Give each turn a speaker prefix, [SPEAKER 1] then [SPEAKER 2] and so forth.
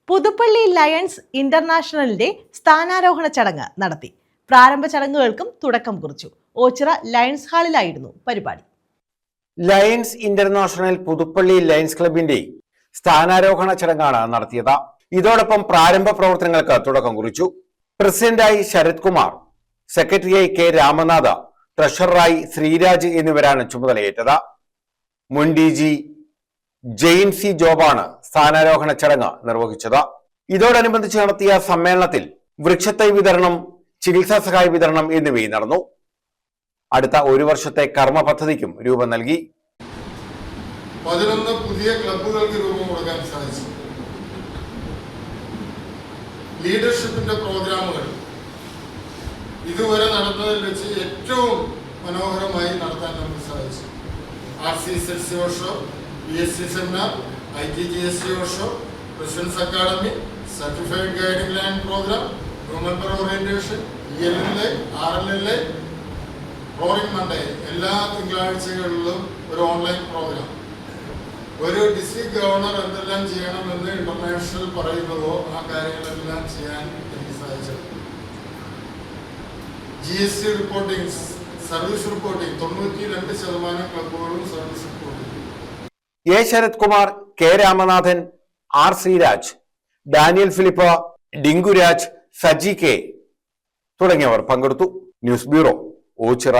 [SPEAKER 1] Puthuppally lions ഇന്റർനാഷണലിന്റെ സ്ഥാനാരോഹണ ചടങ്ങ് നടത്തി. പ്രാരംഭ ചടങ്ങുകൾക്കും തുടക്കം കുറിച്ചു. ഓച്ചിറ ലയൺസ് ഹാളിലായിരുന്നു പരിപാടി.
[SPEAKER 2] ലയൺസ് ഇന്റർനാഷണൽ പുതുപ്പള്ളി ലയൺസ് ക്ലബിന്റെ സ്ഥാനാരോഹണ ചടങ്ങാണ് നടത്തിയത്. ഇതോടൊപ്പം പ്രാരംഭ പ്രവർത്തനങ്ങൾക്ക് തുടക്കം കുറിച്ചു. പ്രസിഡന്റായി ശരത് കുമാർ, സെക്രട്ടറിയായി കെ രാമനാഥ, ട്രഷററായി ശ്രീരാജ് എന്നിവരാണ് ചുമതലയേറ്റത്. മുൻ DG ജെയിൻ സി ജോബാണ് സ്ഥാനാരോഹണ ചടങ്ങ് നിർവഹിച്ചത്. ഇതോടനുബന്ധിച്ച് നടത്തിയ സമ്മേളനത്തിൽ വൃക്ഷത്തൈ വിതരണം, ചികിത്സാ സഹായ വിതരണം എന്നിവയും നടന്നു. അടുത്ത ഒരു വർഷത്തെ കർമ്മ പദ്ധതിക്കും രൂപം നൽകി.
[SPEAKER 3] 11 പുതിയ ക്ലബ്ബുകൾക്ക് രൂപം കൊടുക്കാൻ സാധിച്ചു. ലീഡർഷിപ്പിന്റെ പ്രോഗ്രാമുകൾ ഇതുവരെ നടന്നതിൽ വെച്ച് ഏറ്റവും മനോഹരമായി നടത്താൻ നമുക്ക് സാധിച്ചു. RCSLC workshop, PSC seminar, ITGSC workshop, presidents academy, certified guiding line program, member orientation, ELLA, RLLA, roaring Monday, എല്ലാ തിങ്കളാഴ്ചകളിലും ഒരു ഓൺലൈൻ പ്രോഗ്രാം. ഒരു ഡിസ്ട്രിക്ട് ഗവർണർ എന്തെല്ലാം ചെയ്യണമെന്ന് ഇന്റർനാഷണൽ പറയുന്നതോ ആ കാര്യങ്ങളെല്ലാം ചെയ്യാൻ എനിക്ക് സാധിച്ചത്. GST റിപ്പോർട്ടിംഗ്, സർവീസ് റിപ്പോർട്ടിംഗ് 92% ക്ലബ്ബുകളും service reporting.
[SPEAKER 2] A Sarath Kumar, K Ramanathan, R Sreeraj, Daniel Philip, Dinkuraj, Saji K തുടങ്ങിയവർ പങ്കെടുത്തു. News bureau, Ochira.